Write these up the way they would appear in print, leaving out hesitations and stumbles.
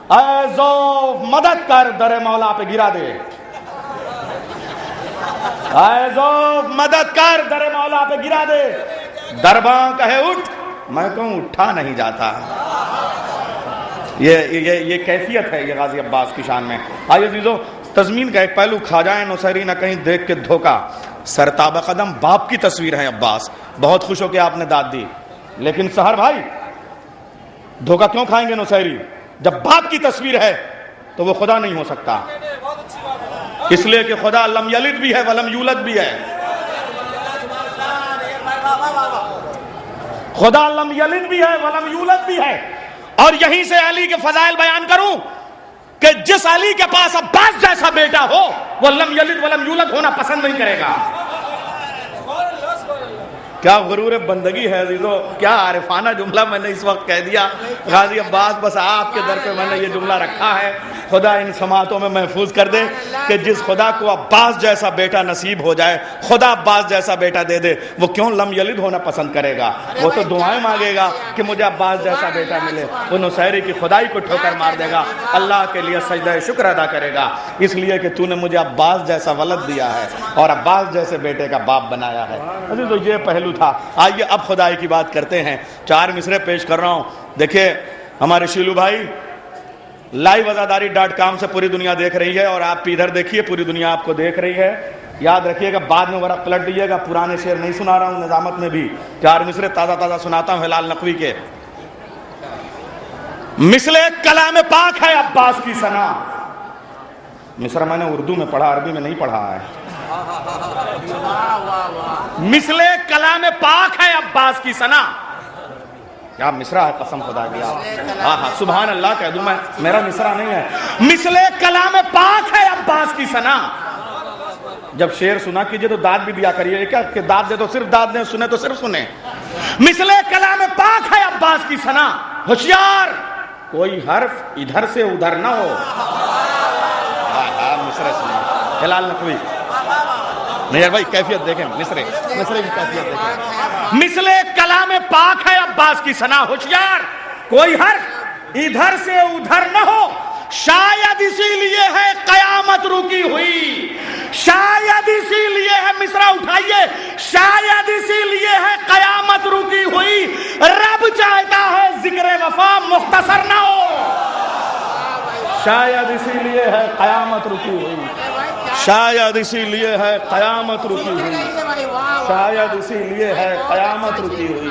اے ذوف مدد کر در مولا پہ گرا دے، اے ذوف مدد کر در مولا پہ گرا دے، درباں کہے اٹھ میں کہوں اٹھا نہیں جاتا۔ یہ کیفیت ہے یہ غازی عباس کی شان میں۔ آئیے عزیزو، تضمین کا ایک پہلو خواجہ نصیری نہ کہیں دیکھ کے دھوکا، سرتابہ قدم باپ کی تصویر ہے عباس، بہت خوش ہو کے آپ نے داد دی، لیکن سحر بھائی دھوکا کیوں کھائیں گے نصیری؟ جب باپ کی تصویر ہے تو وہ خدا نہیں ہو سکتا، اس لیے کہ خدا لم یلد بھی ہے ولم یولد بھی ہے، خدا لم یلد بھی ہے ولم یولد بھی ہے۔ اور یہیں سے علی کے فضائل بیان کروں کہ جس علی کے پاس عباس جیسا بیٹا ہو وہ لم یلد ولم یولد ہونا پسند نہیں کرے گا۔ کیا غرور بندگی ہے عزیزو، کیا عارفانہ جملہ میں نے اس وقت کہہ دیا۔ غازی عباس بس آپ کے در پہ میں نے یہ جملہ رکھا ہے، خدا ان سماعتوں میں محفوظ کر دے کہ جس خدا کو عباس جیسا بیٹا نصیب ہو جائے، خدا عباس جیسا بیٹا دے دے، وہ کیوں لم یلد ہونا پسند کرے گا؟ وہ تو دعائیں مانگے گا کہ مجھے عباس جیسا بیٹا ملے، وہ نصیری کی خدائی کو ٹھوکر مار دے گا، اللہ کے لیے سجدہ شکر ادا کرے گا، اس لیے کہ تو نے مجھے عباس جیسا ولد دیا ہے اور عباس جیسے بیٹے کا باپ بنایا ہے۔ عزیزو یہ پہلو تھا۔ آئیے اب خدائی کی بات کرتے ہیں، 4 مصرے پیش کر رہا ہوں۔ دیکھیں ہمارے شیلو بھائی liveazadari.com سے پوری دنیا دیکھ رہی ہے، اور آپ ادھر دیکھیے پوری دنیا آپ کو دیکھ رہی ہے۔ یاد رکھیے گا بعد میں ورق پلٹ دیجیے گا، پرانے شعر نہیں سنا رہا ہوں، نظامت میں بھی 4 مصرے تازہ سناتا ہوں ہلال نقوی کے۔ مثل کلام پاک ہے عباس کی ثنا، مصرع میں نے اردو میں پڑھا، عربی میں نہیں پڑھا ہے۔ مثل کلام پاک ہے عباس کی ثنا، کیا مصرع ہے قسم خدا کی، ہاں سبحان اللہ کہہ دوں میں، میرا مصرع نہیں ہے۔ مثل کلام پاک ہے عباس کی ثنا، جب شعر سنا کیجئے تو داد بھی دیا کریے، کیا کہ داد دے تو صرف داد دیں، سنے تو صرف سنیں۔ مثل کلام پاک ہے عباس کی ثنا، ہوشیار کوئی حرف ادھر سے ادھر نہ ہو۔ مصرع سنیں ہلال نقوی، نہیں بھائی کیفیت دیکھیں، مصرع کی کیفیت دیکھیں۔ مثل کلام پاک ہے عباس کی ثنا، ہوشیار کوئی حرف ادھر سے ادھر نہ ہو، شاید اسی لیے ہے قیامت رکی ہوئی، شاید اسی لیے ہے، مصرع اٹھائیے، شاید اسی لیے ہے قیامت رکی ہوئی، رب چاہتا ہے ذکر وفا مختصر نہ ہو، شاید اسی لیے ہے قیامت رکی ہوئی، شاید اسی لیے ہے قیامت رکی ہوئی، شاید اسی لیے ہے قیامت رکی ہوئی،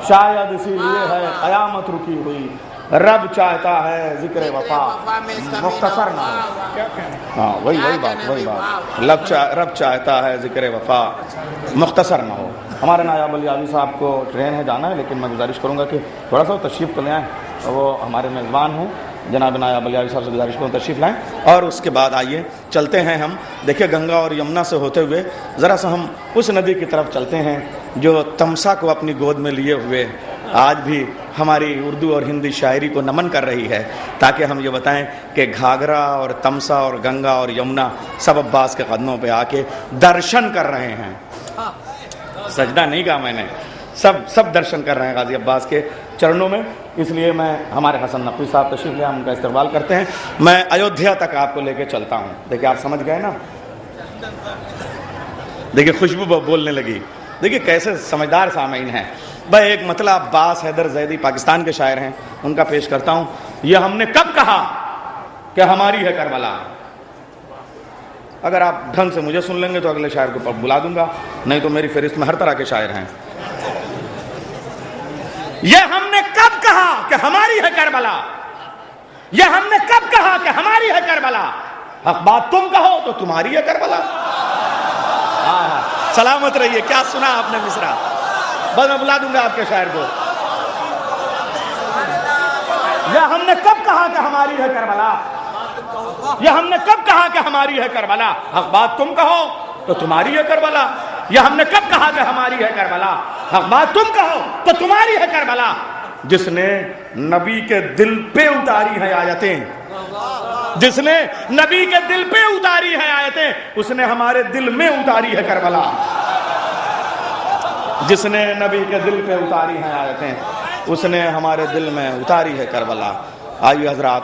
شاید اسی لیے ہے قیامت رکی ہوئی، رب چاہتا ہے ذکر وفا مختصر نہ ہو۔ ہاں وہی بات، رب چاہتا ہے ذکر وفا مختصر نہ ہو۔ ہمارے نائب علی عاضی صاحب کو ٹرین ہے جانا ہے، لیکن میں گزارش کروں گا کہ تھوڑا سا تشریف تو لے آئیں، وہ ہمارے میزبان ہیں، جناب نائب علی عاضی صاحب سے گزارش کروں تشریف لائیں، اور اس کے بعد آئیے چلتے ہیں ہم، دیکھیں گنگا اور یمنا سے ہوتے ہوئے ذرا سا ہم اس ندی کی طرف چلتے ہیں جو تمسا کو اپنی گود میں لیے ہوئے آج بھی ہماری اردو اور ہندی شاعری کو نمن کر رہی ہے، تاکہ ہم یہ بتائیں کہ گھاگھرا اور تمسا اور گنگا اور یمنا سب عباس کے قدموں پہ آ کے درشن کر رہے ہیں، سجدہ نہیں کہا میں نے، سب درشن کر رہے ہیں غازی عباس کے چرنوں میں۔ اس لیے میں ہمارے حسن نقوی صاحب تشریف لے، ہم ان کا استقبال کرتے ہیں۔ میں ایودھیا تک آپ کو لے کے چلتا ہوں، دیکھیں آپ سمجھ گئے نا، دیکھیں خوشبو بولنے لگی، دیکھیں کیسے سمجھدار سامعین ہیں۔ بھائی ایک مطلع عباس حیدر زیدی پاکستان کے شاعر ہیں، ان کا پیش کرتا ہوں۔ یہ ہم نے کب کہا کہ ہماری ہے کربلا؟ اگر آپ ڈھنگ سے مجھے سن لیں گے تو اگلے شاعر کو بلا دوں گا، نہیں تو میری فہرست میں ہر طرح کے شاعر ہیں۔ یہ ہم نے کب کہا کہ ہماری ہے کربلا، یہ ہم نے کب کہا کہ ہماری ہے کربلا، حق بات تم کہو تو تمہاری ہے کربلا۔ سلامت رہیے، کیا سنا آپ نے مصرع؟ بس میں بلا دوں گا آپ کے شاعر کو۔ یہ ہم نے کب کہا کہ ہماری ہے کربلا، یہ ہم نے کب کہا کہ ہماری ہے کربلا، حق بات تم کہو تو تمہاری ہے کربلا۔ یہ ہم نے کب کہا کہ ہماری ہے کربلا، حق بات تم کہو تو تمہاری ہے کربلا۔ جس نے نبی کے دل پہ اتاری ہیں آیتیں، جس نے نبی کے دل پہ اتاری ہیں آیتیں، اس نے ہمارے دل میں اتاری ہے کربلا۔ جس نے نبی کے دل پہ اتاری ہیں آیتیں، اس نے ہمارے دل میں اتاری ہے کربلا۔ آئیے حضرات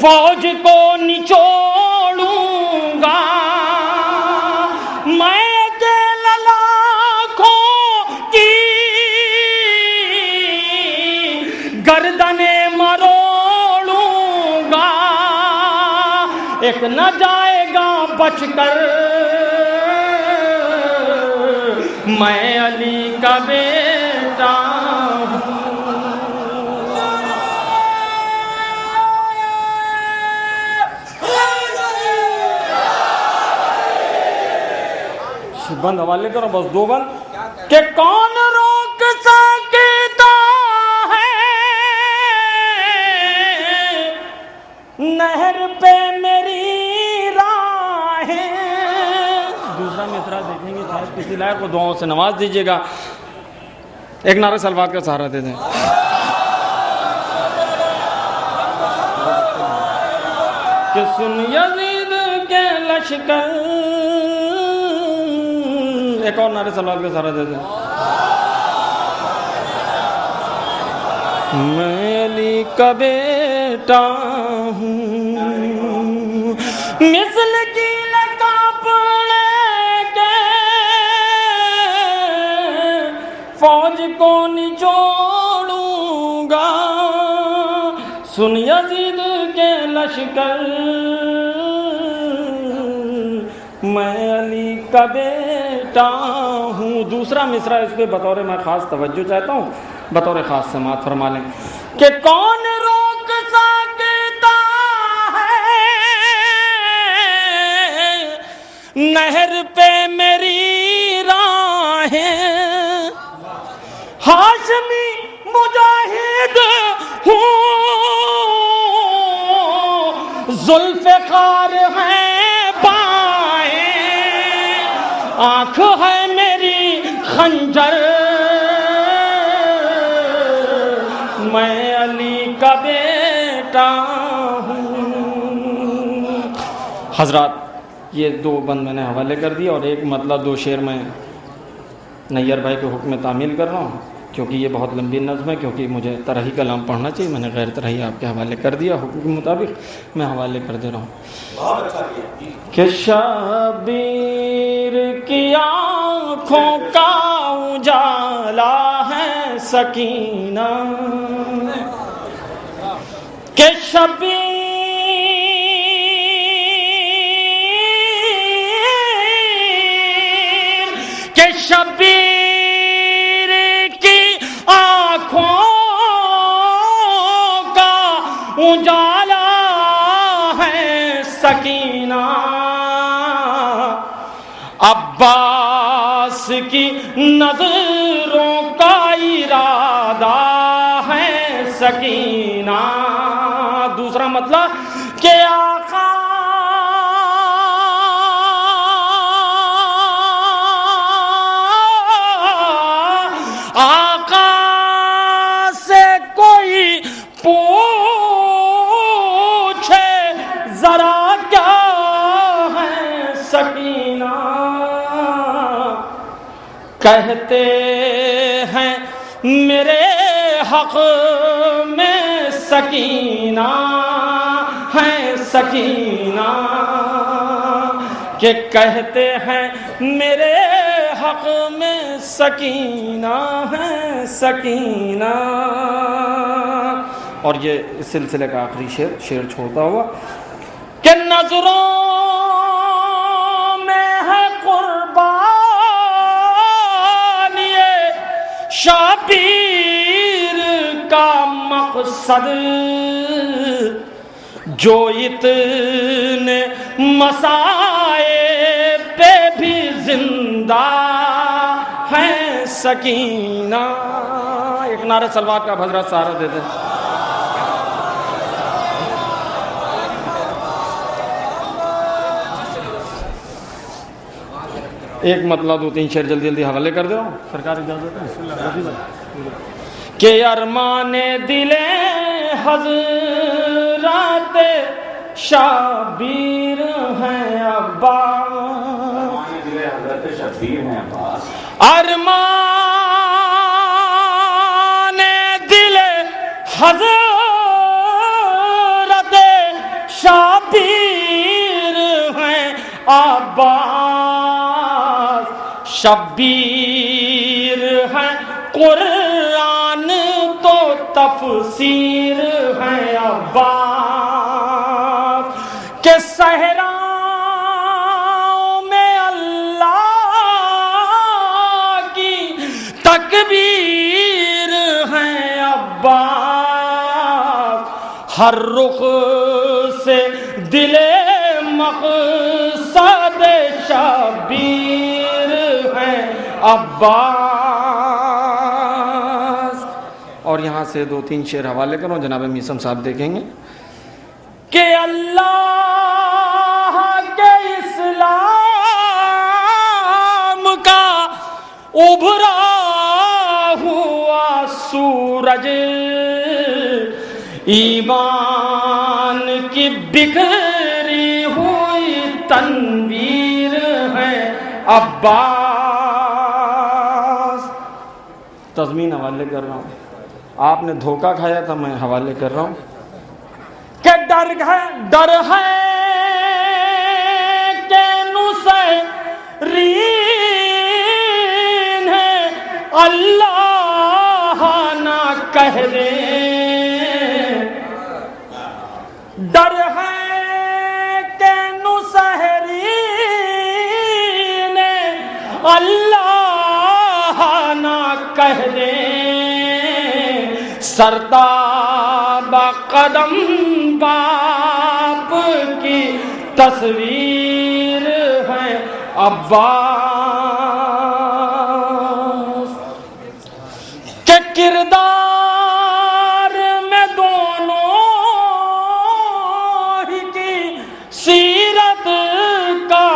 فوج کو نچوڑوں گا میں اکیلا لاکھوں کی گردنیں مروڑوں گا ایک نہ جائے گا بچ کر میں علی کا بیٹا بند حوالے کرو بس دو بند کہ کون روک سکتا ہے نہر پہ میری راہیں. دوسرا مصرع دیکھیں گے شاید کسی لائق کو دعاؤں سے نواز دیجیے گا. ایک نعرہ سلوات کا سہارا دے دیں. کہ سن یزید کے لشکر. ایک اور نعرہ سلوات کا سہارا دے دیں. میں علی کا بیٹا ہوں مثل کی لکاپڑے کے فوج کو نچوڑوں گا. سن یزید کے لشکر میں علی کا بیٹا ہوں. دوسرا مصرع اس پہ بطور میں خاص توجہ چاہتا ہوں, بطور خاص سماعت فرما لیں کہ کون روک سکتا ہے نہر پہ میری راہیں. ہاشمی مجاہد ہوں ذوالفقار ہیں آنکھ ہے میری خنجر میں علی کا بیٹا ہوں. حضرات یہ دو بند میں نے حوالے کر دیا اور ایک مطلب دو شعر میں نیار بھائی کے حکم تعمیل کر رہا ہوں کیونکہ یہ بہت لمبی نظم ہے, کیونکہ مجھے طرحی کلام پڑھنا چاہیے. میں نے غیر طرحی آپ کے حوالے کر دیا, حکم کے مطابق میں حوالے کر دے رہا ہوں. کہ شبیر کی آنکھوں کا اجالا ہے سکینہ, کہ شبیر کی آنکھوں کا اجالا ہے سکینہ. عباس کی نظروں کا ارادہ ہے سکینہ. دوسرا مطلب کہ آقا سے کوئی پوچھے ذرا کیا ہے سکینہ. کہتے ہیں میرے حق میں سکینہ ہے سکینہ, کہ کہتے ہیں میرے حق میں سکینہ ہے سکینہ. اور یہ اس سلسلے کا آخری شعر چھوڑتا ہوا کہ نظروں میں ہے قربانی شبیر کا مقصد, جو اتنے مسائب پہ بھی زندہ ہے سکینہ. ایک نعرہ سلوات کا حضرت سہارا دے دیں. ایک مطلب دو تین شعر جلدی جلدی حوالے کر دے رہا ہوں, سرکار اجازت ہے. کہ ارمان دل حضرات شبیر ہیں عباس, ارمان دل حضرت عباس، شبیر ہے قرآن تو تفسیر ہے عباس، کہ صحراؤں میں اللہ کی تکبیر ہے عباس، ہر رخ سے دل مقصد شبیر ہے عباس۔ اور یہاں سے 2-3 شعر حوالے کروں، جناب میثم صاحب دیکھیں گے کہ اللہ کے اسلام کا ابھرا ہوا سورج، ایمان کی بکھری ہوئی تنویر ہے عباس۔ تضمین حوالے کر رہا ہوں، آپ نے دھوکہ کھایا تھا، میں حوالے کر رہا ہوں کہ ڈر ہے کہ نصیرین ہے اللہ نہ کہہ دے، ڈر ہے کہ نصیرین اللہ نہ کہہ دے، سرتاب قدم باپ کی تصویر ہے عباس، کہ کردار میں دونوں ہی کی سیرت کا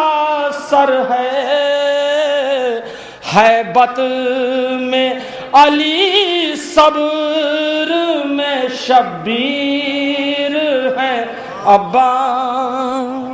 سر ہے، ہیبت میں علی، صبر میں شبیر ہے عباس۔